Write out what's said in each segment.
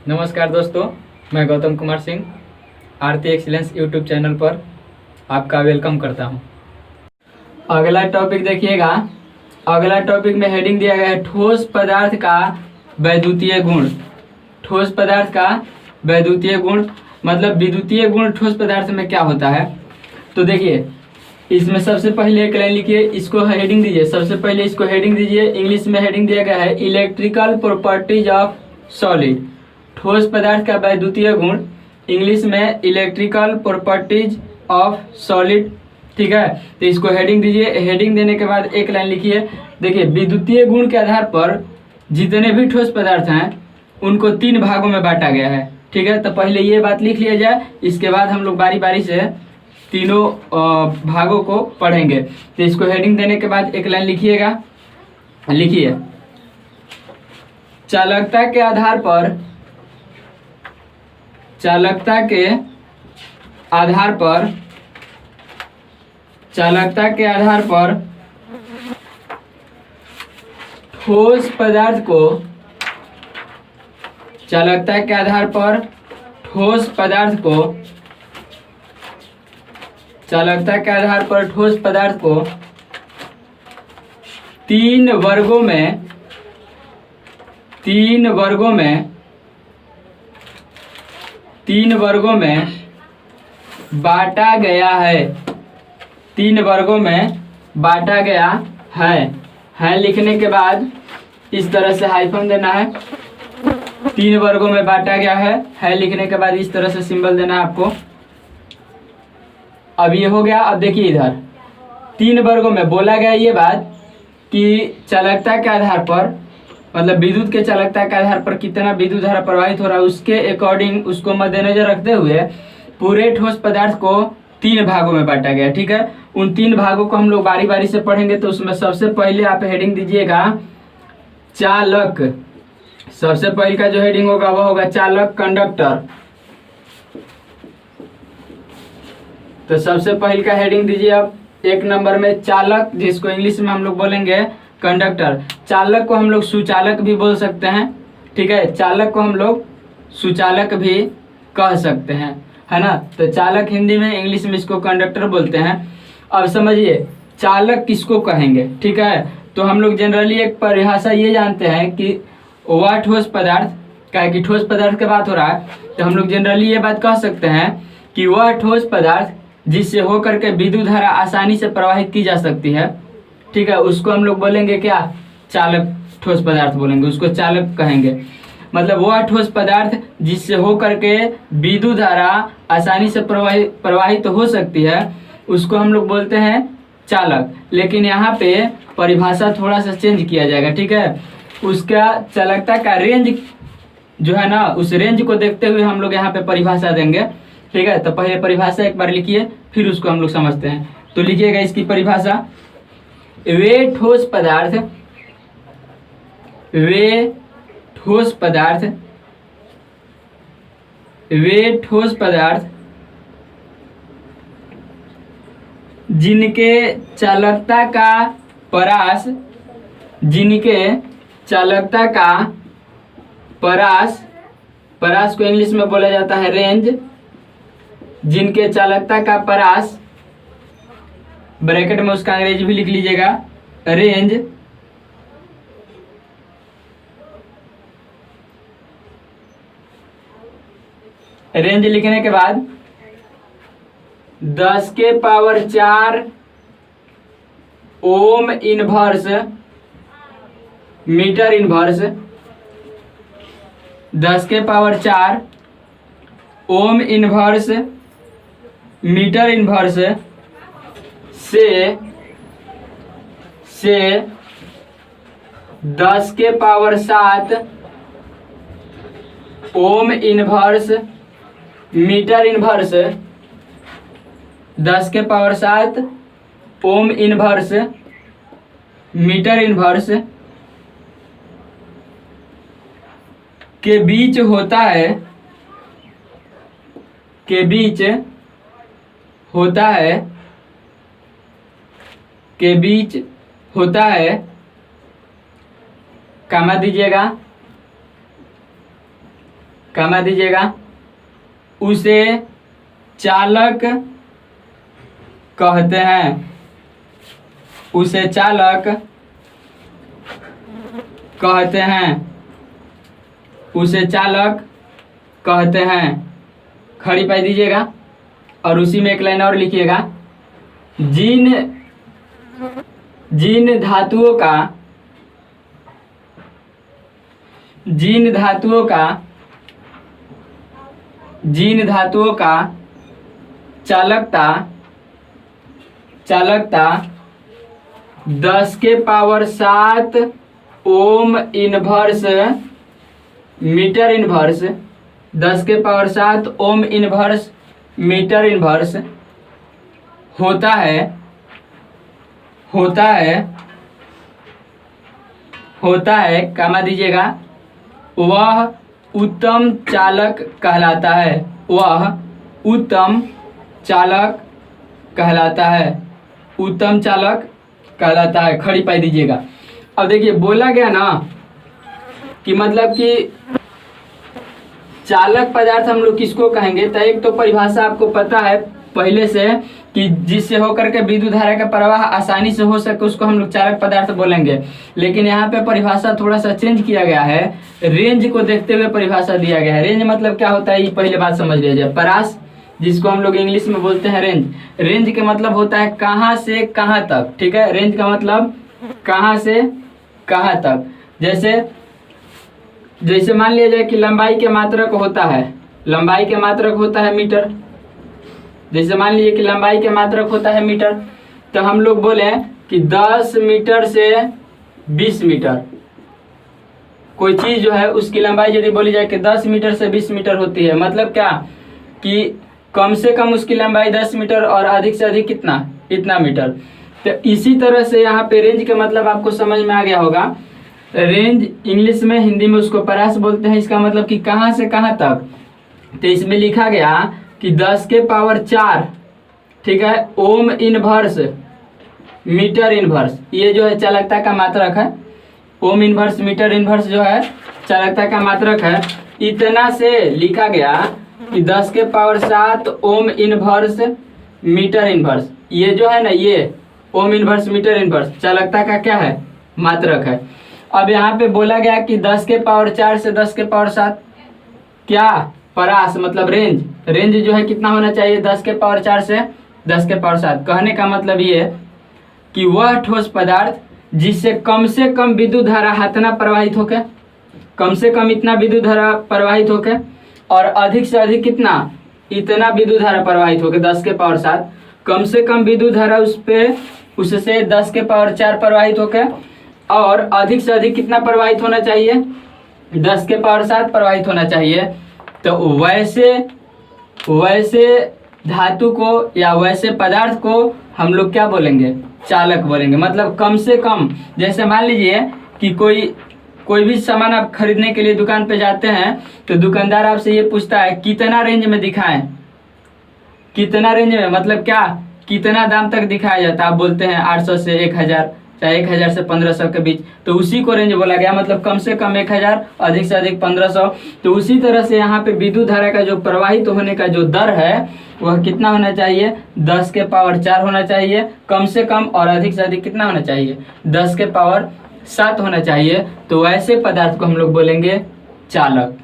नमस्कार दोस्तों, मैं गौतम कुमार सिंह आरती एक्सीलेंस यूट्यूब चैनल पर आपका वेलकम करता हूं। अगला टॉपिक देखिएगा। अगला टॉपिक में हेडिंग दिया गया है ठोस पदार्थ का वैद्युतीय गुण। ठोस पदार्थ का वैद्युतीय गुण मतलब विद्युतीय गुण ठोस पदार्थ में क्या होता है। तो देखिए, इसमें सबसे पहले एक लाइन लिखिए, इसको हेडिंग दीजिए। सबसे पहले इसको हेडिंग दीजिए। इंग्लिश में हेडिंग दिया गया है इलेक्ट्रिकल प्रॉपर्टीज ऑफ सॉलिड। ठोस पदार्थ का वैद्युतीय गुण, इंग्लिश में इलेक्ट्रिकल प्रॉपर्टीज ऑफ सॉलिड। ठीक है, तो इसको हेडिंग दीजिए। हेडिंग देने के बाद एक लाइन लिखिए। देखिए, विद्युतीय गुण के आधार पर जितने भी ठोस पदार्थ हैं उनको 3 भागों में बांटा गया है। ठीक है, तो पहले ये बात लिख लिया जाए, इसके बाद हम लोग बारी बारी से तीनों भागों को पढ़ेंगे। तो इसको हेडिंग देने के बाद एक लाइन लिखिएगा। लिखिए, चालकता के आधार पर ठोस पदार्थ को तीन वर्गों में बांटा गया है। 3 वर्गों में बांटा गया है लिखने के बाद इस तरह से हाइफन देना है। 3 वर्गों में बांटा गया है लिखने के बाद इस तरह से सिंबल देना है आपको। अब ये हो गया। अब देखिए, इधर 3 वर्गों में बोला गया ये बात कि चालकता के आधार पर मतलब विद्युत के चालकता के आधार पर कितना विद्युत धारा प्रवाहित हो रहा है उसके अकॉर्डिंग, उसको मद्देनजर रखते हुए पूरे ठोस पदार्थ को 3 भागों में बांटा गया। ठीक है, उन 3 भागों को हम लोग बारी बारी से पढ़ेंगे। तो उसमें सबसे पहले आप हेडिंग दीजिएगा चालक। सबसे पहले का जो हेडिंग होगा वो होगा चालक, कंडक्टर। तो सबसे पहले का हेडिंग दीजिए आप 1 नंबर में चालक, जिसको इंग्लिश में हम लोग बोलेंगे कंडक्टर। चालक को हम लोग सुचालक भी बोल सकते हैं। ठीक है, चालक को हम लोग सुचालक भी कह सकते हैं, है ना। तो चालक हिंदी में, इंग्लिश में इसको कंडक्टर बोलते हैं। अब समझिए चालक किसको कहेंगे। ठीक है, तो हम लोग जनरली एक परिभाषा ये जानते हैं कि वह ठोस पदार्थ, क्या कि ठोस पदार्थ की बात हो रहा है, तो हम लोग जनरली ये बात कह सकते हैं कि वह ठोस पदार्थ जिससे होकर के विद्युत धारा आसानी से प्रवाहित की जा सकती है। ठीक है, उसको हम लोग बोलेंगे क्या, चालक ठोस पदार्थ बोलेंगे, उसको चालक कहेंगे। मतलब वह ठोस पदार्थ जिससे होकर के विद्युत धारा आसानी से प्रवाहित हो सकती है उसको हम लोग बोलते हैं चालक। लेकिन यहाँ पे परिभाषा थोड़ा सा चेंज किया जाएगा। ठीक है, उसका चालकता का रेंज जो है ना, उस रेंज को देखते हुए हम लोग यहाँ पे परिभाषा देंगे। ठीक है, तो पहले परिभाषा एक बार लिखिए, फिर उसको हम लोग समझते हैं। तो लिखिएगा इसकी परिभाषा, वे ठोस पदार्थ जिनके चालकता का परास को इंग्लिश में बोला जाता है रेंज। जिनके चालकता का परास, ब्रैकेट में उसका अंग्रेजी भी लिख लीजिएगा, रेंज लिखने के बाद 10 के power 4 ohm inverse metre inverse, 10 के power 4 ohm inverse metre inverse से 10 के power 7 ohm inverse metre inverse, 10 के power 7 ohm inverse metre inverse के बीच होता है, के बीच होता है कामा दीजिएगा, कमा दीजिएगा, उसे चालक कहते हैं, उसे चालक कहते हैं, उसे चालक कहते हैं। खड़ी पाई दीजिएगा और उसी में एक लाइन और लिखिएगा, जिन धातुओं का चालकता 10 के power 7 ohm inverse metre inverse, 10 के power 7 ohm inverse metre inverse होता है, कमा दीजिएगा, वह उत्तम चालक कहलाता है, वह उत्तम चालक कहलाता है, उत्तम चालक कहलाता है। खड़ी पाई दीजिएगा। अब देखिए बोला गया ना कि मतलब कि चालक पदार्थ हम लोग किसको कहेंगे, तो एक तो परिभाषा आपको पता है पहले से कि जिससे होकर के विद्युत धारा का प्रवाह आसानी से हो सके उसको हम लोग चालक पदार्थ बोलेंगे। लेकिन यहाँ पे परिभाषा थोड़ा सा चेंज किया गया है, रेंज को देखते हुए परिभाषा दिया गया है। रेंज मतलब क्या होता है ये पहले बात समझ लीजिए। परास जिसको हम लोग इंग्लिश में बोलते हैं रेंज, रेंज के मतलब होता है कहाँ से कहाँ तक, ठीक है। रेंज का मतलब कहाँ से कहाँ तक। जैसे मान लिया जाए कि लंबाई के मात्रक होता है, लंबाई के मात्रक होता है मीटर। जैसे मान लीजिए कि लंबाई के मात्रक होता है मीटर, तो हम लोग बोले कि 10 मीटर से 20 मीटर कोई चीज जो है उसकी लंबाई यदि बोली जाए कि 10 मीटर से 20 मीटर होती है, मतलब क्या कि कम से कम उसकी लंबाई 10 मीटर और अधिक से अधिक कितना, इतना मीटर। तो इसी तरह से यहाँ पे रेंज का मतलब आपको समझ में आ गया होगा। रेंज इंग्लिश में, हिंदी में उसको परास बोलते हैं। इसका मतलब कि कहाँ से कहाँ तक। तो इसमें लिखा गया कि 10 के पावर 4, ठीक है, ओम इनवर्स मीटर इनवर्स, ये जो है चालकता का मात्रक है। ओम इनवर्स मीटर इनवर्स जो है चालकता का मात्रक है। इतना से लिखा गया कि 10 के power 7 ohm inverse metre inverse, ये जो है ना, ये ओम इनवर्स मीटर इनवर्स चालकता का क्या है, मात्रक है। अब यहाँ पे बोला गया कि 10 के पावर 4 से 10 के पावर 7 क्या, परास मतलब रेंज। रेंज जो है कितना होना चाहिए, 10 के पावर 4 से 10 के पावर 7। कहने का मतलब ये कि वह ठोस पदार्थ जिससे कम से कम विद्युत धारा हतना प्रवाहित होके, कम से कम इतना विद्युत धारा प्रवाहित होके, और अधिक से अधिक कितना, इतना विद्युत धारा प्रवाहित होके 10 के पावर 7, कम से कम विद्युत धारा उससे 10 के पावर 4 प्रवाहित होके, और अधिक से अधिक कितना प्रवाहित होना चाहिए, 10 के पावर 7 प्रवाहित होना चाहिए। तो वैसे धातु को या वैसे पदार्थ को हम लोग क्या बोलेंगे, चालक बोलेंगे। मतलब कम से कम, जैसे मान लीजिए कि कोई भी सामान आप खरीदने के लिए दुकान पे जाते हैं, तो दुकानदार आपसे ये पूछता है कितना रेंज में दिखाएं, कितना रेंज में, मतलब क्या, कितना दाम तक दिखाया जाता है। आप बोलते हैं 800 से 1000, चाहे 1000 से 1500 के बीच, तो उसी को रेंज बोला गया। मतलब कम से कम 1000, अधिक से अधिक 1500। तो उसी तरह से यहाँ पे विद्युत धारा का जो प्रवाहित होने का जो दर है वह कितना होना चाहिए, 10 के पावर 4 होना चाहिए कम से कम, और अधिक से अधिक कितना होना चाहिए, 10 के पावर 7 होना चाहिए। तो ऐसे पदार्थ को हम लोग बोलेंगे चालक,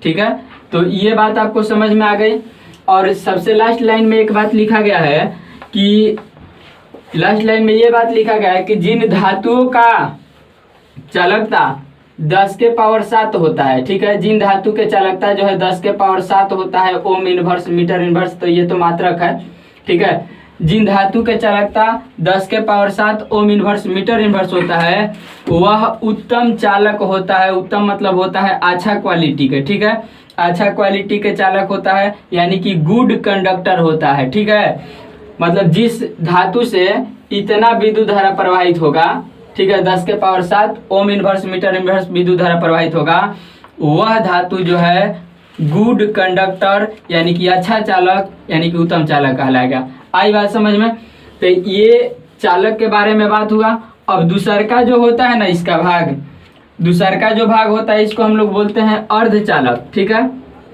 ठीक है। तो ये बात आपको समझ में आ गई। और सबसे लास्ट लाइन में एक बात लिखा गया है कि लास्ट लाइन में ये बात लिखा गया है कि जिन धातुओं का चालकता 10 के पावर 7 होता है, ठीक है, जिन धातु के चालकता जो है 10 के पावर 7 होता है, ओम इनवर्स मीटर इनवर्स, तो ये तो मात्रक है, ठीक है। जिन धातु के चालकता 10 के power 7 ohm inverse metre inverse होता है, वह उत्तम चालक होता है। उत्तम मतलब होता है अच्छा क्वालिटी के, ठीक है, अच्छा क्वालिटी के चालक होता है, यानी कि गुड कंडक्टर होता है, ठीक है। मतलब जिस धातु से इतना विद्युत धारा प्रवाहित होगा, ठीक है, 10 के power 7 ohm inverse metre inverse विद्युत धारा प्रवाहित होगा, वह धातु जो है गुड कंडक्टर यानी कि अच्छा चालक यानी कि उत्तम चालक कहलाएगा। आई बात समझ में। तो ये चालक के बारे में बात हुआ। अब दूसरका जो होता है ना, इसका भाग, दूसरका जो भाग होता है इसको हम लोग बोलते हैं अर्धचालक, ठीक है।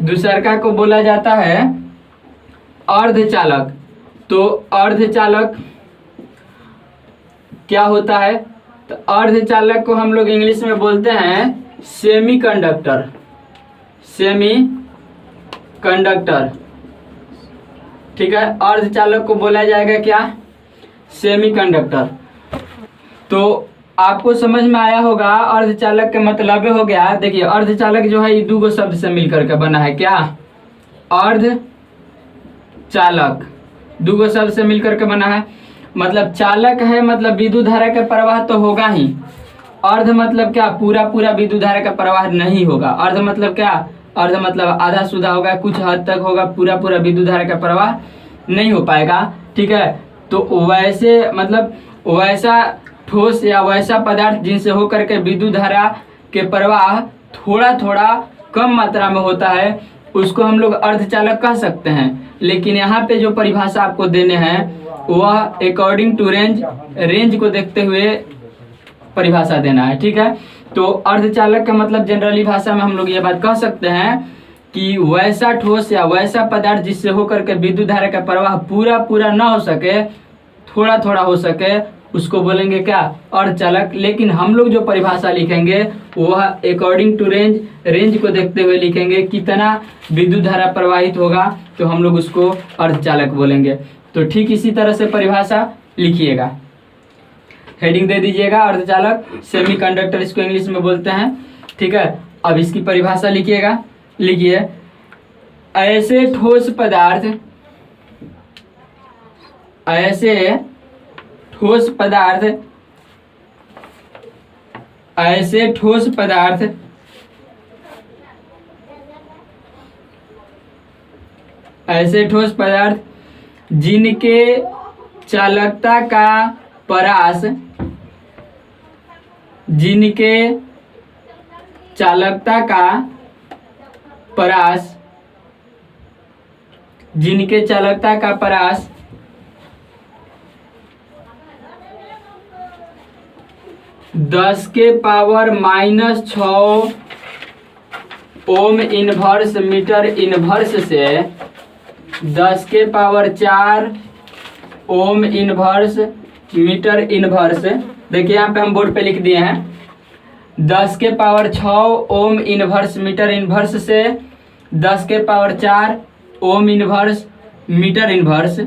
दूसरका को बोला जाता है अर्धचालक। तो अर्धचालक क्या होता है? तो अर्धचालक को हम लोग इंग्लिश में बोलते हैं सेमी कंडक्टर। सेमी कंडक्टर, ठीक है। अर्धचालक को बोला जाएगा क्या? Semi conductor. तो आपको समझ में आया होगा अर्धचालक के मतलब हो गया। देखिए अर्धचालक जो है ये दो शब्द से मिलकर के बना है। क्या? अर्धचालक दो शब्द से मिलकर के बना है। मतलब चालक है, मतलब विद्युत धारा का प्रवाह तो होगा ही। अर्ध मतलब क्या? पूरा पूरा विद्युत धारा का प्रवाह नहीं होगा। अर्ध मतलब क्या? अर्ध मतलब आधा सुधा होगा, कुछ हद तक होगा, पूरा पूरा विद्युत धारा का प्रवाह नहीं हो पाएगा, ठीक है। तो वैसे मतलब वैसा ठोस या वैसा पदार्थ जिनसे होकर के विद्युत धारा के प्रवाह थोड़ा थोड़ा कम मात्रा में होता है, उसको हम लोग अर्धचालक कह सकते हैं। लेकिन यहाँ पे जो परिभाषा आपको देने हैं वह अकॉर्डिंग टू रेंज को देखते हुए परिभाषा देना है, ठीक है। तो अर्धचालक का मतलब जनरली भाषा में हम लोग ये बात कह सकते हैं कि वैसा ठोस या वैसा पदार्थ जिससे होकर के विद्युत धारा का प्रवाह पूरा पूरा ना हो सके, थोड़ा थोड़ा हो सके, उसको बोलेंगे क्या? अर्धचालक। लेकिन हम लोग जो परिभाषा लिखेंगे वह अकॉर्डिंग टू रेंज को देखते हुए लिखेंगे, कितना विद्युत धारा प्रवाहित होगा, तो हम लोग उसको अर्धचालक बोलेंगे। तो ठीक इसी तरह से परिभाषा लिखिएगा, हेडिंग दे दीजिएगा अर्धचालक सेमी कंडक्टर, इसको इंग्लिश में बोलते हैं, ठीक है। अब इसकी परिभाषा लिखिएगा। लिखिए, ऐसे ठोस पदार्थ ऐसे ठोस पदार्थ जिनके चालकता का परास जिनके चालकता का परास 10⁻⁻⁶ ओम इनवर्स मीटर इनवर्स से 10⁴ ओम इनवर्स मीटर इनवर्स, देखिए यहाँ पे हम बोर्ड पे लिख दिए हैं 10⁻⁶ ओम इनवर्स मीटर इनवर्स से 10⁻⁴ ओम इनवर्स मीटर इनवर्स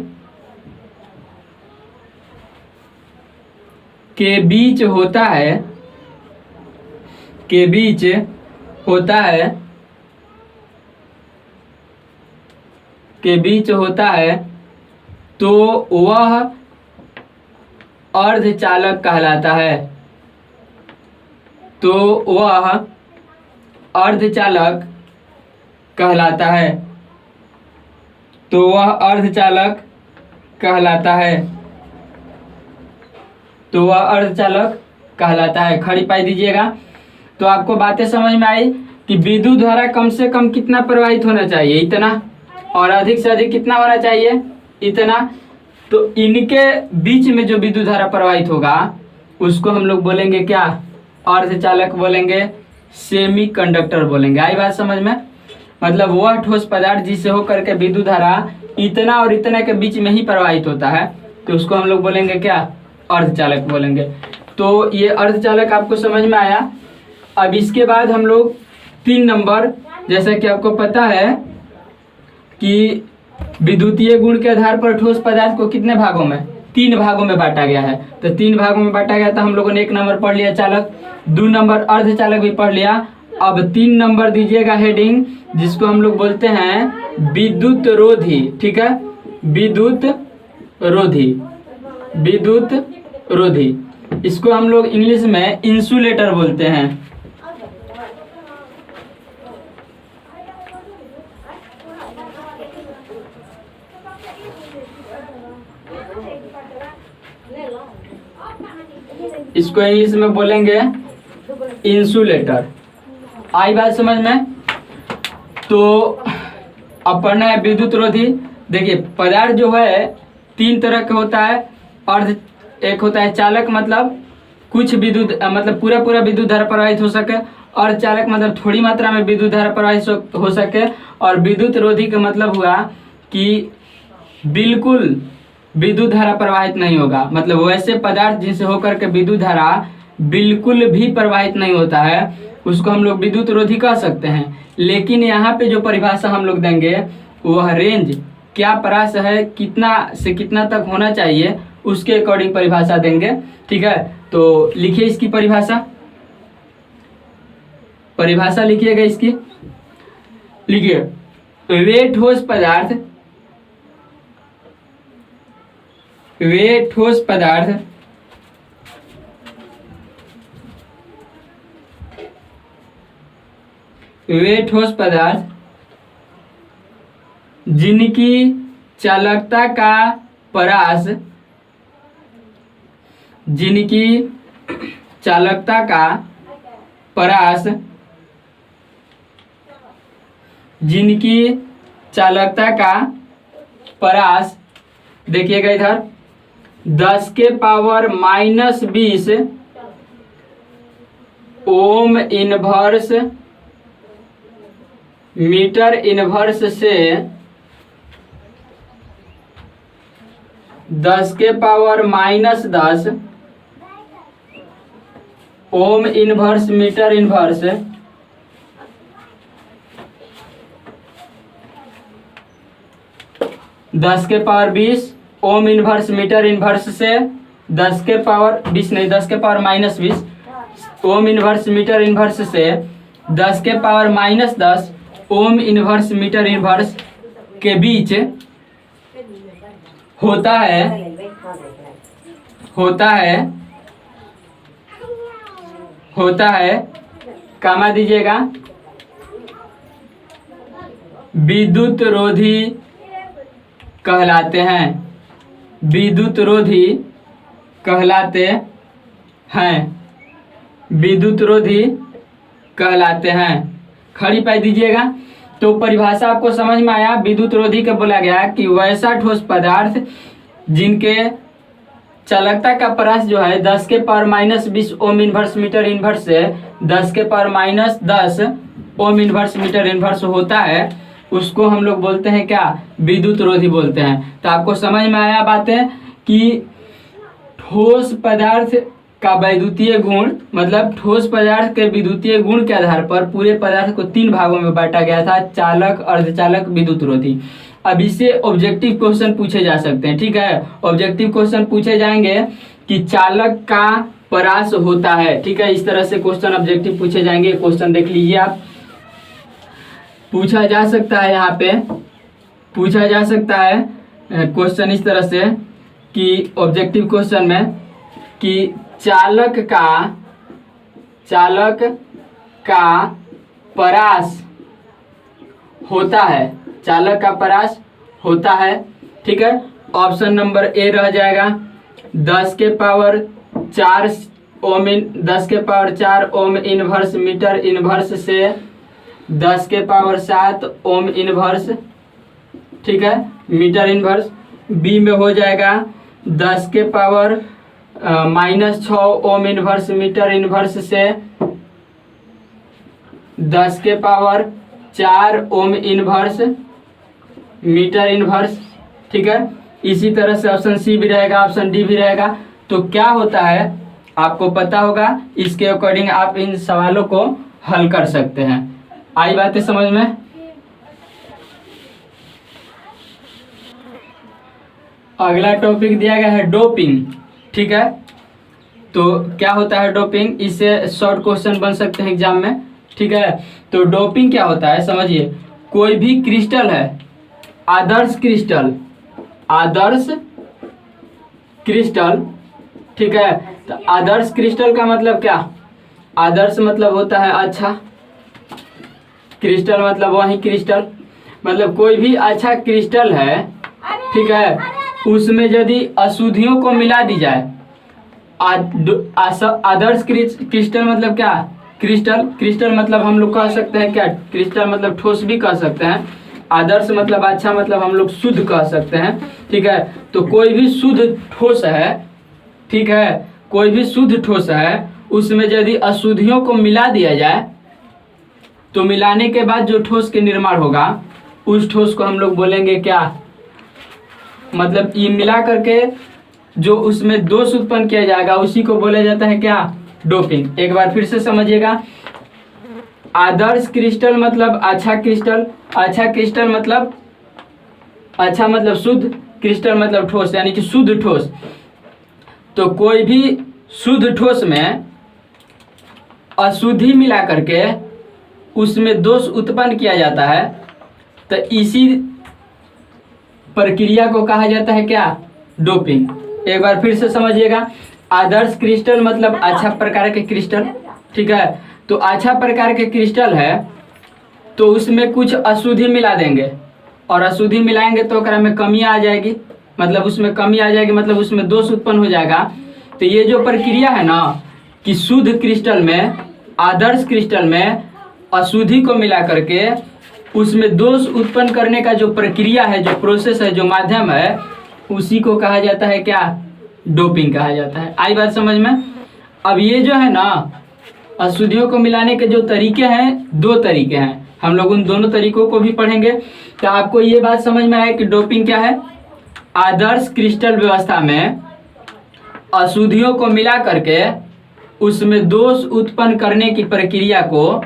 के बीच होता है, तो वह अर्धचालक कहलाता है। तो वह अर्धचालक कहलाता है। खड़ी पाई दीजिएगा। तो आपको बातें समझ में आई कि विद्युत धारा कम से कम कितना प्रवाहित होना चाहिए? इतना। और अधिक से अधिक कितना होना चाहिए? इतना। तो इनके बीच में जो विद्युत धारा प्रवाहित होगा उसको हम लोग बोलेंगे क्या? अर्धचालक बोलेंगे, सेमी कंडक्टर बोलेंगे। आई बात समझ में? मतलब वह ठोस पदार्थ जिससे होकर के विद्युत धारा इतना और इतना के बीच में ही प्रवाहित होता है, तो उसको हम लोग बोलेंगे क्या? अर्धचालक बोलेंगे। तो ये अर्धचालक आपको समझ में आया। अब इसके बाद हम लोग 3 नंबर, जैसा कि आपको पता है कि विद्युतीय गुण के आधार पर ठोस पदार्थ को कितने भागों में? 3 भागों में बांटा गया है। तो 3 भागों में बांटा गया, तो हम लोगों ने 1 नंबर पढ़ लिया चालक, 2 नंबर अर्धचालक भी पढ़ लिया। अब 3 नंबर दीजिएगा हेडिंग, जिसको हम लोग बोलते हैं विद्युत रोधी, ठीक है। विद्युत रोधी, इसको हम लोग इंग्लिश में इंसुलेटर बोलते हैं। इसको इंग्लिश में बोलेंगे इंसुलेटर। आई बात समझ में? तो अब पढ़ना है विद्युत रोधी। देखिए पदार्थ जो है 3 तरह का होता है। एक होता है चालक, मतलब कुछ विद्युत मतलब पूरा पूरा विद्युत धारा प्रवाहित हो सके, अर्धचालक मतलब थोड़ी मात्रा में विद्युत धारा प्रवाहित हो सके, और विद्युत रोधी का मतलब हुआ कि बिल्कुल विद्युत धारा प्रवाहित नहीं होगा, मतलब वैसे पदार्थ जिनसे होकर के विद्युत धारा बिल्कुल भी प्रवाहित नहीं होता है, उसको हम लोग विद्युत रोधी कह सकते हैं। लेकिन यहाँ पे जो परिभाषा हम लोग देंगे वह रेंज क्या परास है, कितना से कितना तक होना चाहिए, उसके अकॉर्डिंग परिभाषा देंगे। ठीक है, तो लिखिए इसकी परिभाषा लिखिएगा इसकी। लिखिए, वे ठोस पदार्थ जिनकी चालकता का परास देखिएगा इधर 10⁻⁻20 ओम इनवर्स मीटर इनवर्स से 10⁻−10 ohm inverse metre inverse 10⁻20 ohm inverse metre inverse से 10⁻20 ओम इनवर्स मीटर इनवर्स से 10⁻−10 ओम इनवर्स मीटर इनवर्स के बीच होता है कामा दीजिएगा विद्युत रोधी कहलाते हैं। खड़ी पाई दीजिएगा। तो परिभाषा आपको समझ में आया। विद्युत रोधी का बोला गया कि वैसा ठोस पदार्थ जिनके चालकता का परास जो है 10⁻−20 ओम इनवर्स मीटर इनवर्स से 10⁻−10 ओम इनवर्स मीटर इनवर्स होता है, उसको हम लोग बोलते हैं क्या, विद्युत रोधी बोलते हैं। तो आपको समझ में आया बातें कि ठोस पदार्थ का वैद्युतीय गुण, मतलब ठोस पदार्थ के विद्युतीय गुण के आधार पर पूरे पदार्थ को 3 भागों में बांटा गया था, चालक, अर्धचालक, विद्युत रोधी। अब इससे ऑब्जेक्टिव क्वेश्चन पूछे जा सकते हैं। ठीक है, ऑब्जेक्टिव क्वेश्चन पूछे जाएंगे कि चालक का परास होता है। ठीक है, इस तरह से क्वेश्चन ऑब्जेक्टिव पूछे जाएंगे। क्वेश्चन देख लीजिए आप, पूछा जा सकता है, यहाँ पे पूछा जा सकता है क्वेश्चन इस तरह से कि ऑब्जेक्टिव क्वेश्चन में कि चालक का परास होता है, चालक का परास होता है। ठीक है, ऑप्शन नंबर ए रह जाएगा 10⁻4 ओम इनवर्स मीटर इनवर्स से 10⁻7 ओम इनवर्स, ठीक है, मीटर इनवर्स। बी में हो जाएगा 10⁻−6 ओम इनवर्स मीटर इनवर्स से 10⁻4 ओम इनवर्स मीटर इनवर्स। ठीक है, इसी तरह से ऑप्शन सी भी रहेगा, ऑप्शन डी भी रहेगा। तो क्या होता है आपको पता होगा, इसके अकॉर्डिंग आप इन सवालों को हल कर सकते हैं। आई बातें समझ में? अगला टॉपिक दिया गया है डोपिंग। ठीक है, तो क्या होता है डोपिंग, इससे शॉर्ट क्वेश्चन बन सकते हैं एग्जाम में। ठीक है, तो डोपिंग क्या होता है समझिए। कोई भी क्रिस्टल है, आदर्श क्रिस्टल, ठीक है, तो आदर्श क्रिस्टल का मतलब क्या, आदर्श मतलब होता है अच्छा, क्रिस्टल मतलब वही क्रिस्टल, मतलब कोई भी अच्छा क्रिस्टल है, ठीक है, उसमें यदि अशुद्धियों को मिला दी जाए, आदर्श क्रिस्टल मतलब क्या, क्रिस्टल मतलब हम लोग कह सकते हैं क्या, क्रिस्टल मतलब ठोस भी कह सकते हैं, आदर्श मतलब अच्छा मतलब हम लोग शुद्ध कह सकते हैं। ठीक है, तो कोई भी शुद्ध ठोस है, ठीक है, कोई भी शुद्ध ठोस है, उसमें यदि अशुद्धियों को मिला दिया जाए, तो मिलाने के बाद जो ठोस के निर्माण होगा उस ठोस को हम लोग बोलेंगे क्या, मतलब ये मिला करके जो उसमें दोष उत्पन्न किया जाएगा उसी को बोला जाता है क्या, डोपिंग। एक बार फिर से समझिएगा, आदर्श क्रिस्टल मतलब अच्छा क्रिस्टल, अच्छा क्रिस्टल मतलब अच्छा मतलब शुद्ध, क्रिस्टल मतलब ठोस यानी कि शुद्ध ठोस। तो कोई भी शुद्ध ठोस में अशुद्धि मिला करके उसमें दोष उत्पन्न किया जाता है, तो इसी प्रक्रिया को कहा जाता है क्या, डोपिंग। एक बार फिर से समझिएगा, आदर्श क्रिस्टल मतलब अच्छा प्रकार के क्रिस्टल, ठीक है। तो अच्छा प्रकार के क्रिस्टल है तो उसमें कुछ अशुद्धि मिला देंगे और अशुद्धि मिलाएंगे तो ओकरा में कमी आ जाएगी, मतलब उसमें कमी आ जाएगी, मतलब उसमें दोष उत्पन्न हो जाएगा। तो ये जो प्रक्रिया है ना कि शुद्ध क्रिस्टल में, आदर्श क्रिस्टल में अशुद्धि को मिला करके उसमें दोष उत्पन्न करने का जो प्रक्रिया है, जो प्रोसेस है, जो माध्यम है, उसी को कहा जाता है क्या, डोपिंग कहा जाता है। आई बात समझ में। अब ये जो है ना अशुद्धियों को मिलाने के जो तरीके हैं, दो तरीके हैं, हम लोग उन दोनों तरीकों को भी पढ़ेंगे। तो आपको ये बात समझ में आए कि डोपिंग क्या है। आदर्श क्रिस्टल व्यवस्था में अशुद्धियों को मिला करके उसमें दोष उत्पन्न करने की प्रक्रिया को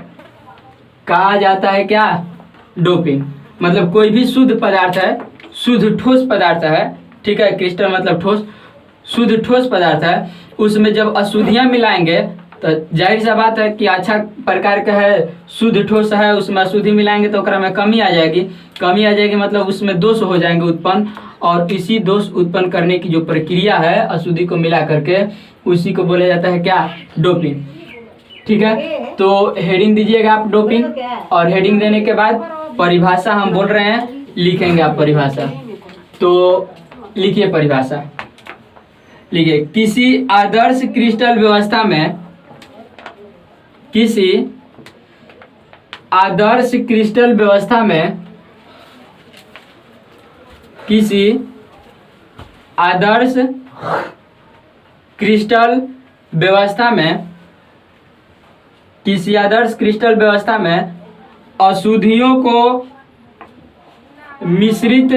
कहा जाता है क्या, डोपिंग। मतलब कोई भी शुद्ध पदार्थ है, शुद्ध ठोस पदार्थ है, ठीक है, क्रिस्टल मतलब ठोस, शुद्ध ठोस पदार्थ है, उसमें जब अशुद्धियां मिलाएंगे तो जाहिर सा बात है कि अच्छा प्रकार का है, शुद्ध ठोस है, उसमें अशुद्धि मिलाएंगे तो ओकरा में कमी आ जाएगी, कमी आ जाएगी मतलब उसमें दोष हो जाएंगे उत्पन्न, और इसी दोष उत्पन्न करने की जो प्रक्रिया है अशुद्धि को मिला करके उसी को बोला जाता है क्या, डोपिंग। ठीक है, तो हेडिंग दीजिएगा आप डोपिंग, और हेडिंग देने के बाद परिभाषा हम बोल रहे हैं, लिखेंगे आप परिभाषा। तो लिखिए परिभाषा, लिखिए किसी आदर्श क्रिस्टल व्यवस्था में, किसी आदर्श क्रिस्टल व्यवस्था में, किसी आदर्श क्रिस्टल व्यवस्था में, किसी आदर्श क्रिस्टल व्यवस्था में अशुद्धियों को मिश्रित,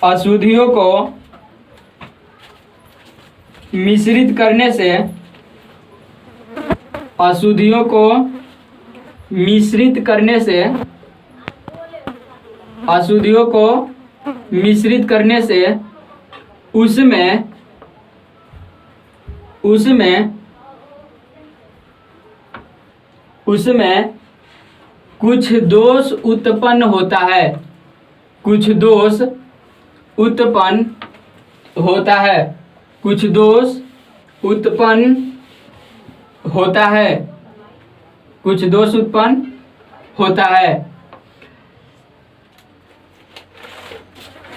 अशुद्धियों को मिश्रित करने से, अशुद्धियों को मिश्रित करने से, अशुद्धियों को मिश्रित करने से उसमें, उसमें उसमें कुछ दोष उत्पन्न होता है, कुछ दोष उत्पन्न होता है, कुछ दोष उत्पन्न होता है, कुछ दोष उत्पन्न होता है,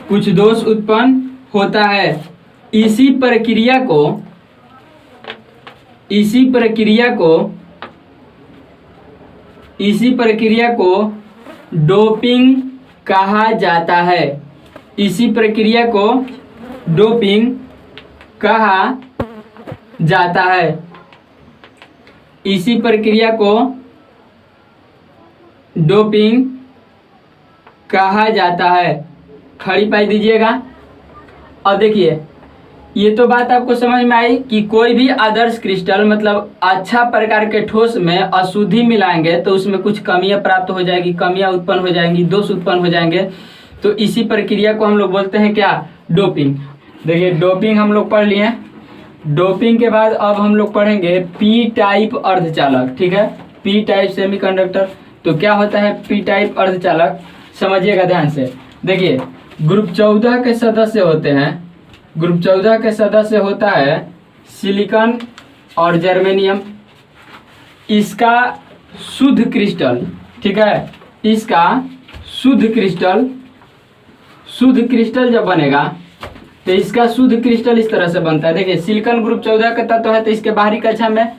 कुछ दोष उत्पन्न होता है। इसी प्रक्रिया को, इसी प्रक्रिया को, इसी प्रक्रिया को डोपिंग कहा जाता है, इसी प्रक्रिया को डोपिंग कहा जाता है, इसी प्रक्रिया को डोपिंग कहा जाता है। खड़ी पाई दीजिएगा। और देखिए ये तो बात आपको समझ में आई कि कोई भी आदर्श क्रिस्टल मतलब अच्छा प्रकार के ठोस में अशुद्धि मिलाएंगे तो उसमें कुछ कमियां प्राप्त हो जाएगी, कमियां उत्पन्न हो जाएंगी, दोष उत्पन्न हो जाएंगे। तो इसी प्रक्रिया को हम लोग बोलते हैं क्या, डोपिंग। देखिए डोपिंग हम लोग पढ़ लिए। डोपिंग के बाद अब हम लोग पढ़ेंगे पी टाइप अर्धचालक। ठीक है, पी टाइप सेमीकंडक्टर। तो क्या होता है पी टाइप अर्धचालक, समझिएगा ध्यान से। देखिए ग्रुप 14 के सदस्य होते हैं, ग्रुप 14 के सदस्य होता है सिलिकॉन और जर्मेनियम। इसका शुद्ध क्रिस्टल, ठीक है, इसका शुद्ध क्रिस्टल, शुद्ध क्रिस्टल जब बनेगा तो इसका शुद्ध क्रिस्टल इस तरह से बनता है। देखिए सिलिकॉन ग्रुप 14 का तत्व है तो इसके बाहरी कक्षा में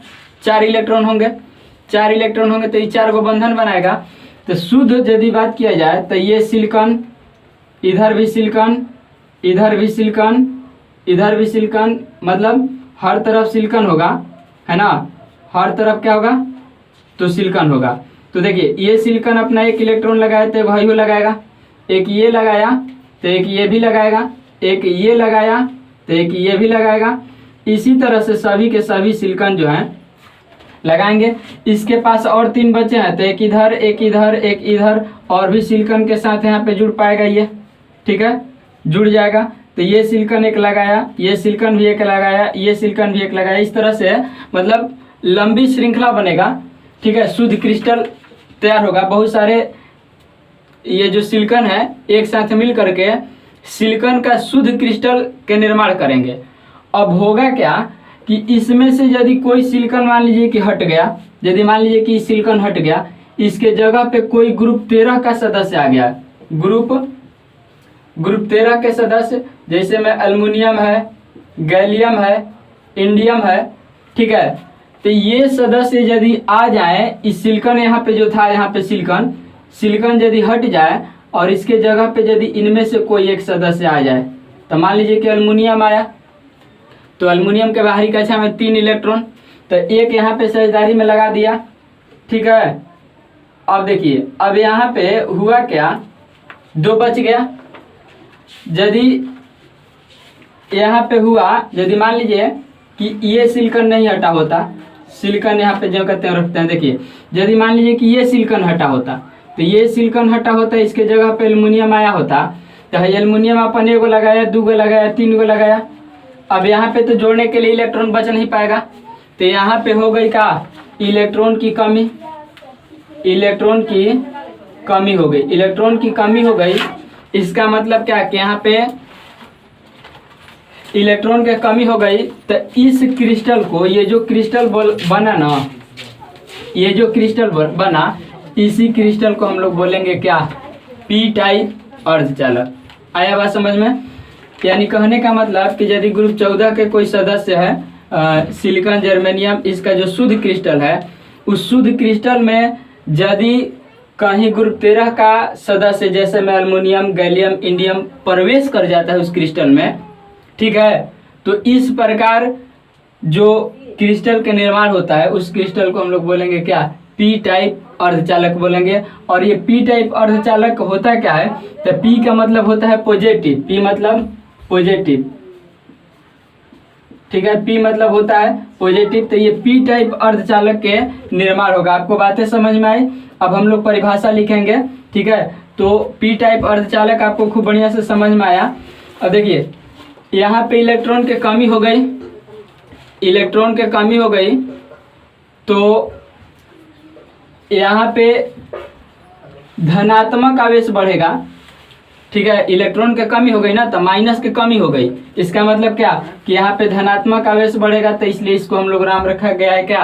4 इलेक्ट्रॉन होंगे, 4 इलेक्ट्रॉन होंगे तो ये 4 को बंधन बनाएगा। तो शुद्ध यदि बात किया जाए तो ये सिलिकॉन, इधर भी सिलिकॉन, इधर भी सिलिकॉन, इधर भी सिलिकॉन, मतलब हर तरफ सिलिकॉन होगा, है ना, हर तरफ क्या होगा तो सिलिकॉन होगा। तो देखिए ये सिलिकॉन अपना एक इलेक्ट्रॉन लगाया तो भाई वो लगाएगा, एक ये लगाया तो एक ये भी लगाएगा, एक ये लगाया तो एक ये भी लगाएगा। इसी तरह से सभी के सभी सिलिकॉन जो हैं लगाएंगे। इसके पास और 3 बचे हैं तो एक इधर एक इधर एक इधर, और भी सिलिकॉन के साथ यहाँ पे जुड़ पाएगा ये, ठीक है, जुड़ जाएगा। तो ये सिलिकॉन एक लगाया, ये सिलिकॉन भी एक लगाया, ये सिलिकॉन भी एक लगाया। इस तरह से मतलब लंबी श्रृंखला बनेगा, ठीक है, शुद्ध क्रिस्टल तैयार होगा। बहुत सारे ये जो सिलिकॉन है एक साथ मिल करके सिलिकॉन का शुद्ध क्रिस्टल के निर्माण करेंगे। अब होगा क्या कि इसमें से यदि कोई सिलिकॉन मान लीजिए कि हट गया, यदि मान लीजिए कि सिलिकॉन हट गया, इसके जगह पे कोई ग्रुप 13 का सदस्य आ गया, ग्रुप 13 के सदस्य, जैसे में एल्युमिनियम है, गैलियम है, इंडियम है, ठीक है। तो ये सदस्य यदि आ जाए, इस सिलिकॉन यहाँ पे जो था, यहाँ पे सिलिकॉन यदि हट जाए और इसके जगह पे यदि इनमें से कोई एक सदस्य आ जाए, तो मान लीजिए कि एल्युमिनियम आया, तो एल्युमिनियम के बाहरी कक्षा में 3 इलेक्ट्रॉन, तो एक यहाँ पे साझेदारी में लगा दिया, ठीक है। अब देखिए अब यहाँ पे हुआ क्या, 2 बच गया। यदि यहाँ पे हुआ, यदि मान लीजिए कि ये सिलिकॉन नहीं हटा होता, सिलिकॉन यहाँ पे जो कहते हैं रखते हैं, देखिए यदि मान लीजिए कि ये सिलिकॉन हटा होता, तो ये सिलिकॉन हटा होता, इसके जगह पे एल्युमिनियम आया होता, तो एल्युमिनियम अपन 1 लगाया, 2 लगाया, 3 लगाया। अब यहाँ पे तो जोड़ने के लिए इलेक्ट्रॉन बच नहीं पाएगा, तो यहाँ पे हो गई क्या, इलेक्ट्रॉन की कमी, इलेक्ट्रॉन की कमी हो गई, इलेक्ट्रॉन की कमी हो गई। इसका मतलब क्या कि यहाँ पे इलेक्ट्रॉन की कमी हो गई। तो इस क्रिस्टल को, ये जो क्रिस्टल बना ना, ये जो क्रिस्टल बना, इसी क्रिस्टल को हम लोग बोलेंगे क्या, पी टाइप अर्धचालक। आया बात समझ में? यानी कहने का मतलब कि यदि ग्रुप 14 के कोई सदस्य है, सिलिकॉन, जर्मेनियम, इसका जो शुद्ध क्रिस्टल है, उस शुद्ध क्रिस्टल में यदि कहीं ग्रुप 13 का सदस्य जैसे में एल्युमिनियम, गैलियम, इंडियम प्रवेश कर जाता है उस क्रिस्टल में, ठीक है, तो इस प्रकार जो क्रिस्टल के निर्माण होता है, उस क्रिस्टल को हम लोग बोलेंगे क्या, पी टाइप अर्धचालक बोलेंगे। और ये पी टाइप अर्धचालक होता क्या है, तो पी का मतलब होता है पॉजिटिव, पी मतलब पॉजिटिव, ठीक है, पी मतलब होता है पॉजिटिव। तो ये पी टाइप अर्धचालक के निर्माण होगा। आपको बातें समझ में आई? अब हम लोग परिभाषा लिखेंगे, ठीक है। तो पी टाइप अर्धचालक आपको खूब बढ़िया से समझ में आया। अब देखिए यहाँ पे इलेक्ट्रॉन की कमी हो गई, इलेक्ट्रॉन की कमी हो गई, तो यहाँ पे धनात्मक आवेश बढ़ेगा, ठीक है। इलेक्ट्रॉन की कमी हो गई ना, तो माइनस की कमी हो गई। इसका मतलब क्या कि यहाँ पे धनात्मक आवेश बढ़ेगा, तो इसलिए इसको हम लोग नाम रखा गया है क्या,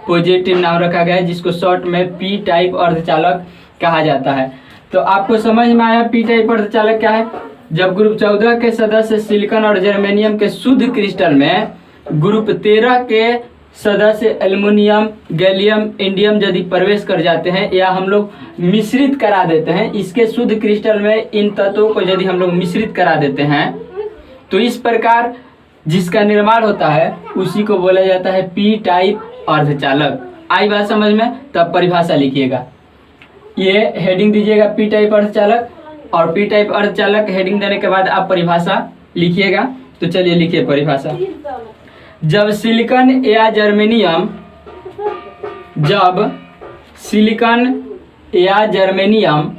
पॉजिटिव नाम रखा गया है, जिसको शॉर्ट में पी टाइप अर्धचालक कहा जाता है। तो आपको समझ में आया पी टाइप अर्धचालक क्या है? जब ग्रुप 14 के सदस्य सिलिकॉन और जर्मेनियम के शुद्ध क्रिस्टल में ग्रुप 13 के सदस्य एल्युमिनियम, गैलियम, इंडियम यदि प्रवेश कर जाते हैं, या हम लोग मिश्रित करा देते हैं, इसके शुद्ध क्रिस्टल में इन तत्वों को यदि हम लोग मिश्रित करा देते हैं, तो इस प्रकार जिसका निर्माण होता है उसी को बोला जाता है पी टाइप अर्धचालक। आई बात समझ में? तब परिभाषा लिखिएगा, ये हेडिंग दीजिएगा पी टाइप अर्धचालक, और पी टाइप अर्धचालक हेडिंग देने के बाद आप परिभाषा लिखिएगा। तो चलिए लिखिए परिभाषा। जब सिलिकॉन या जर्मेनियम, जब सिलिकॉन या जर्मेनियम,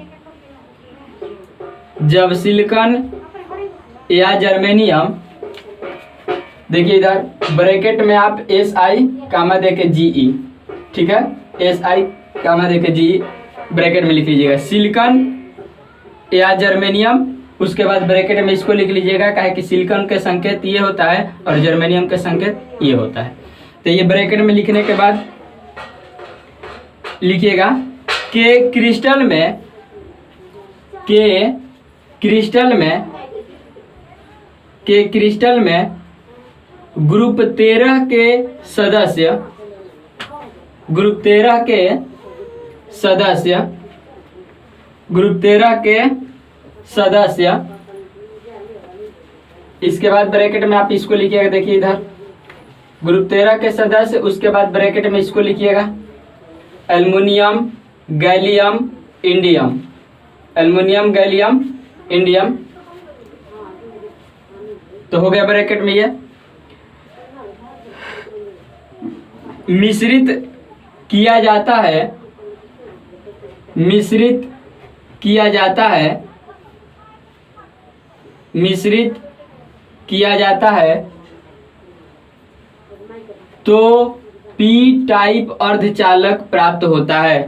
जब सिलिकॉन या जर्मेनियम, देखिए इधर ब्रैकेट में आप SI कामा देके GE, ठीक है, SI कामा देके GE ब्रैकेट में लिख लीजिएगा, सिलिकॉन या जर्मेनियम, उसके बाद ब्रैकेट में इसको लिख लीजिएगा, काहे कि सिलिकॉन के संकेत ये होता है और जर्मेनियम के संकेत ये होता है। तो ये ब्रैकेट में लिखने के बाद लिखिएगा के क्रिस्टल में, के क्रिस्टल में, के क्रिस्टल में ग्रुप 13 के सदस्य, ग्रुप 13 के सदस्य, ग्रुप 13 के सदस्य, इसके बाद ब्रैकेट में आप इसको लिखिएगा, देखिए इधर ग्रुप 13 के सदस्य, उसके बाद ब्रैकेट में इसको लिखिएगा aluminium, gallium indium, aluminium gallium indium. तो हो गया ब्रैकेट में ये। मिश्रित किया जाता है, मिश्रित किया जाता है, मिश्रित किया जाता है तो पी टाइप अर्धचालक प्राप्त होता है।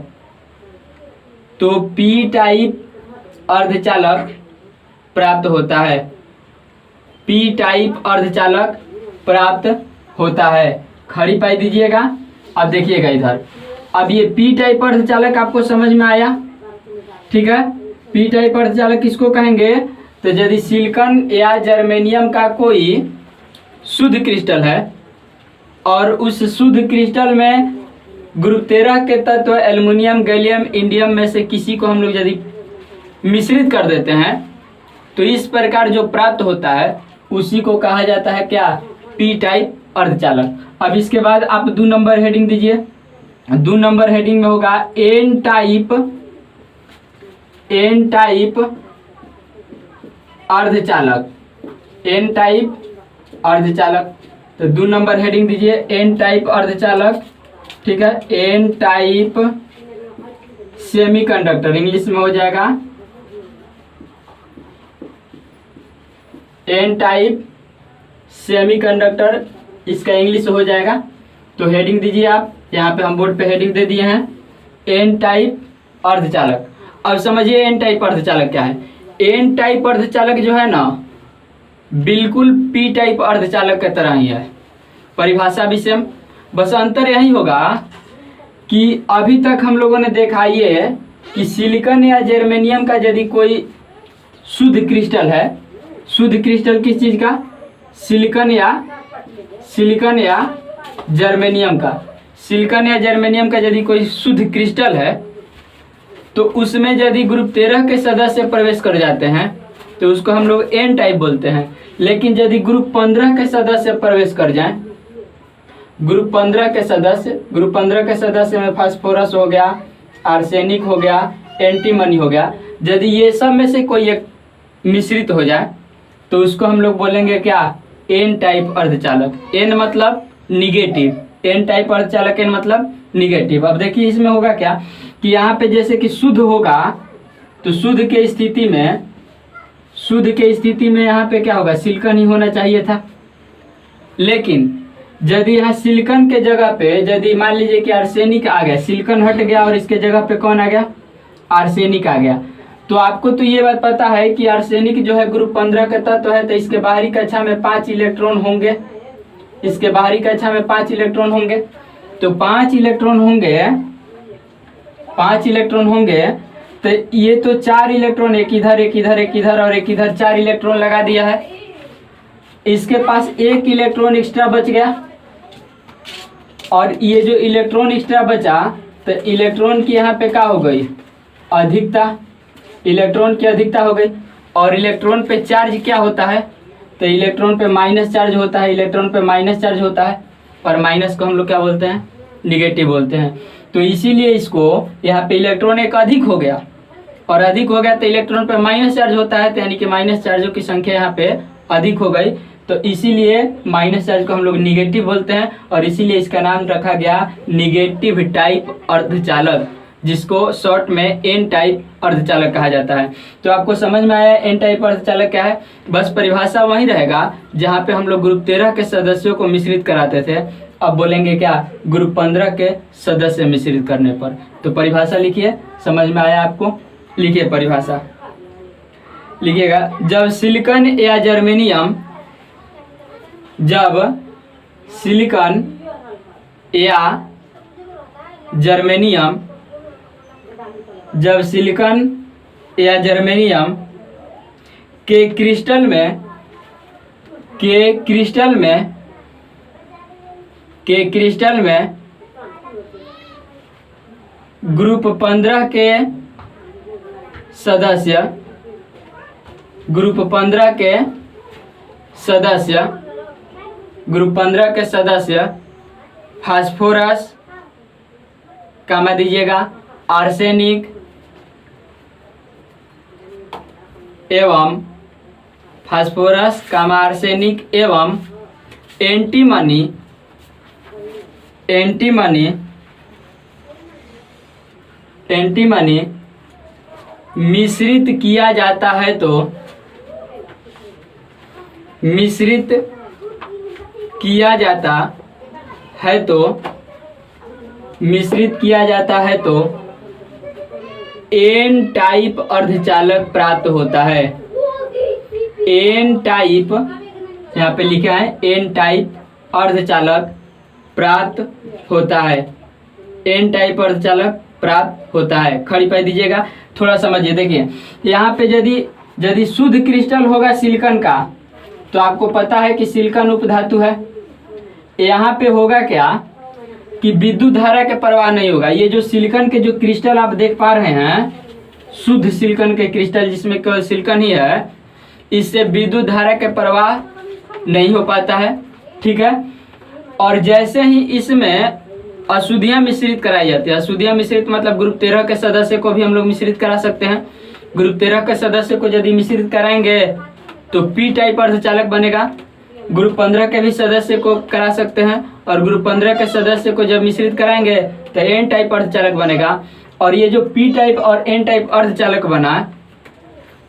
तो पी टाइप अर्धचालक प्राप्त होता है, पी टाइप अर्धचालक प्राप्त होता है। खड़ी पाई दीजिएगा। अब देखिएगा इधर, अब ये पी टाइप अर्धचालक आपको समझ में आया, ठीक है। पी टाइप अर्धचालक किसको कहेंगे? तो यदि सिलिकॉन या जर्मेनियम का कोई शुद्ध क्रिस्टल है और उस शुद्ध क्रिस्टल में ग्रुप 13 के तत्व एल्युमिनियम गैलियम इंडियम में से किसी को हम लोग यदि मिश्रित कर देते हैं तो इस प्रकार जो प्राप्त होता है उसी को कहा जाता है क्या? पी टाइप अर्धचालक। अब इसके बाद आप 2 नंबर हेडिंग दीजिए। 2 नंबर हेडिंग में होगा एन टाइप, एन टाइप अर्धचालक, एन टाइप अर्धचालक। तो 2 नंबर हेडिंग दीजिए एन टाइप अर्धचालक, ठीक है। एन टाइप सेमीकंडक्टर, इंग्लिश में हो जाएगा एन टाइप सेमीकंडक्टर, इसका इंग्लिश हो जाएगा। तो हेडिंग दीजिए आप, यहाँ पे हम बोर्ड पे हेडिंग दे दिए हैं एन टाइप अर्धचालक। अब समझिए एन टाइप अर्धचालक क्या है। एन टाइप अर्धचालक जो है ना बिल्कुल पी टाइप अर्धचालक की तरह ही है, परिभाषा भी सेम, बस अंतर यही होगा कि अभी तक हम लोगों ने देखा ये कि सिलिकॉन या जर्मेनियम का यदि कोई शुद्ध क्रिस्टल है, शुद्ध क्रिस्टल किस चीज़ का? सिलिकॉन या जर्मेनियम का, सिलिकॉन या जर्मेनियम का यदि कोई शुद्ध क्रिस्टल है तो उसमें यदि ग्रुप 13 के सदस्य प्रवेश कर जाते हैं तो उसको हम लोग एन टाइप बोलते हैं। लेकिन यदि ग्रुप 15 के सदस्य प्रवेश कर जाएं, ग्रुप 15 के सदस्य में फास्फोरस हो गया, आर्सेनिक हो गया, एंटीमनी हो गया, यदि ये सब में से कोई एक मिश्रित हो जाए तो उसको हम लोग बोलेंगे क्या? एन टाइप अर्धचालक। एन मतलब निगेटिव, एन टाइप अर्धचालक, एन मतलब निगेटिव। अब देखिए इसमें होगा क्या कि यहाँ पे जैसे कि शुद्ध होगा तो शुद्ध के स्थिति में यहाँ पे क्या होगा? सिलिकॉन ही होना चाहिए था। लेकिन यदि यहाँ सिलिकॉन के जगह पे यदि मान लीजिए कि आर्सेनिक आ गया, सिलिकॉन हट गया और इसके जगह पे कौन आ गया? आर्सेनिक आ गया। तो आपको तो ये बात पता है कि आर्सेनिक जो है ग्रुप 15 का तत्व है, तो इसके बाहरी कक्षा में 5 इलेक्ट्रॉन होंगे, इसके बाहरी कक्षा में 5 इलेक्ट्रॉन होंगे। तो 5 इलेक्ट्रॉन होंगे तो ये तो 4 इलेक्ट्रॉन, एक इधर एक इधर एक इधर और एक इधर, 4 इलेक्ट्रॉन लगा दिया है। इसके पास 1 इलेक्ट्रॉन एक्स्ट्रा बच गया और ये जो इलेक्ट्रॉन एक्स्ट्रा बचा तो इलेक्ट्रॉन की यहाँ पे क्या हो गई? अधिकता, इलेक्ट्रॉन की अधिकता हो गई। और इलेक्ट्रॉन पे चार्ज क्या होता है? तो इलेक्ट्रॉन पे माइनस चार्ज होता है, इलेक्ट्रॉन पे माइनस चार्ज होता है और माइनस को हम लोग क्या बोलते हैं? निगेटिव बोलते हैं। तो इसीलिए इसको यहाँ पे इलेक्ट्रॉन एक अधिक हो गया और अधिक हो गया तो इलेक्ट्रॉन पे माइनस चार्ज होता है, तो यानी कि माइनस चार्जों की संख्या यहाँ पे अधिक हो गई, तो इसीलिए माइनस चार्ज को हम लोग निगेटिव बोलते हैं और इसीलिए इसका नाम रखा गया निगेटिव टाइप अर्धचालक, जिसको शॉर्ट में एन टाइप अर्धचालक कहा जाता है। तो आपको समझ में आया एन टाइप अर्धचालक क्या है? बस परिभाषा वही रहेगा जहाँ पे हम लोग ग्रुप 13 के सदस्यों को मिश्रित कराते थे, अब बोलेंगे क्या? ग्रुप 15 के सदस्य मिश्रित करने पर। तो परिभाषा लिखिए, समझ में आया आपको? लिखिए परिभाषा, लिखिएगा। जब सिलिकॉन या जर्मेनियम, जब सिलिकॉन या जर्मेनियम, जब सिलिकॉन या जर्मेनियम के क्रिस्टल में ग्रुप 15 के सदस्य, ग्रुप 15 के सदस्य फास्फोरस, कामा दीजिएगा, आर्सेनिक एवं फास्फोरस, आर्सेनिक एवं एंटीमनी मिश्रित किया जाता है तो एन टाइप अर्धचालक प्राप्त होता है। एन टाइप यहाँ पे लिखा है, एन टाइप अर्धचालक प्राप्त होता है। एन टाइप अर्धचालक प्राप्त होता है। खड़ी पाई दीजिएगा, थोड़ा समझिए। देखिए यहाँ पे यदि शुद्ध क्रिस्टल होगा सिलिकॉन का, तो आपको पता है कि सिलिकॉन उपधातु है। यहाँ पे होगा क्या कि विद्युत धारा के प्रवाह नहीं होगा। ये जो सिलिकॉन के जो क्रिस्टल आप देख पा रहे हैं, शुद्ध सिलिकॉन के क्रिस्टल जिसमें केवल सिलिकॉन ही है, इससे विद्युत धारा के प्रवाह नहीं हो पाता है। ठीक है। और जैसे ही इसमें अशुद्धियां मिश्रित कराई जाती है, अशुद्धियां मिश्रित मतलब ग्रुप 13 के सदस्य को भी हम लोग मिश्रित करा सकते हैं। ग्रुप 13 के सदस्य को यदि मिश्रित कराएंगे तो पी टाइप अर्धचालक बनेगा। ग्रुप 15 के भी सदस्य को करा सकते हैं, और ग्रुप 15 के सदस्य को जब मिश्रित कराएंगे तो एन टाइप अर्धचालक बनेगा। और ये जो पी टाइप और एन टाइप अर्धचालक बना,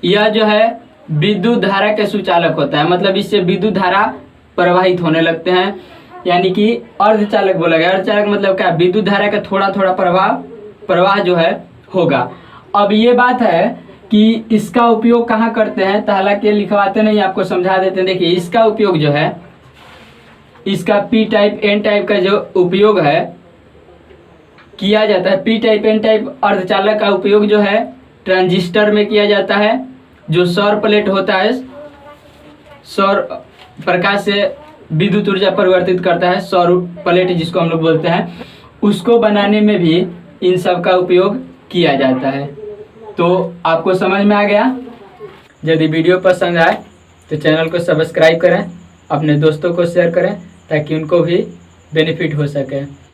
यह जो है विद्युत धारा के सुचालक होता है। मतलब इससे विद्युत धारा प्रवाहित होने लगते हैं, यानी कि अर्धचालक बोला गया। अर्धचालक मतलब क्या, विद्युत धारा का थोड़ा थोड़ा प्रवाह जो है होगा। अब ये बात है कि इसका उपयोग कहाँ करते हैं, तो हालांकि लिखवाते नहीं, आपको समझा देते हैं। देखिए इसका उपयोग जो है, इसका पी टाइप एन टाइप का जो उपयोग है किया जाता है, पी टाइप एन टाइप अर्धचालक का उपयोग जो है ट्रांजिस्टर में किया जाता है। जो सौर प्लेट होता है, सौर प्रकाश से विद्युत ऊर्जा परिवर्तित करता है, सौर प्लेट जिसको हम लोग बोलते हैं, उसको बनाने में भी इन सब का उपयोग किया जाता है। तो आपको समझ में आ गया। यदि वीडियो पसंद आए तो चैनल को सब्सक्राइब करें, अपने दोस्तों को शेयर करें ताकि उनको भी बेनिफिट हो सके।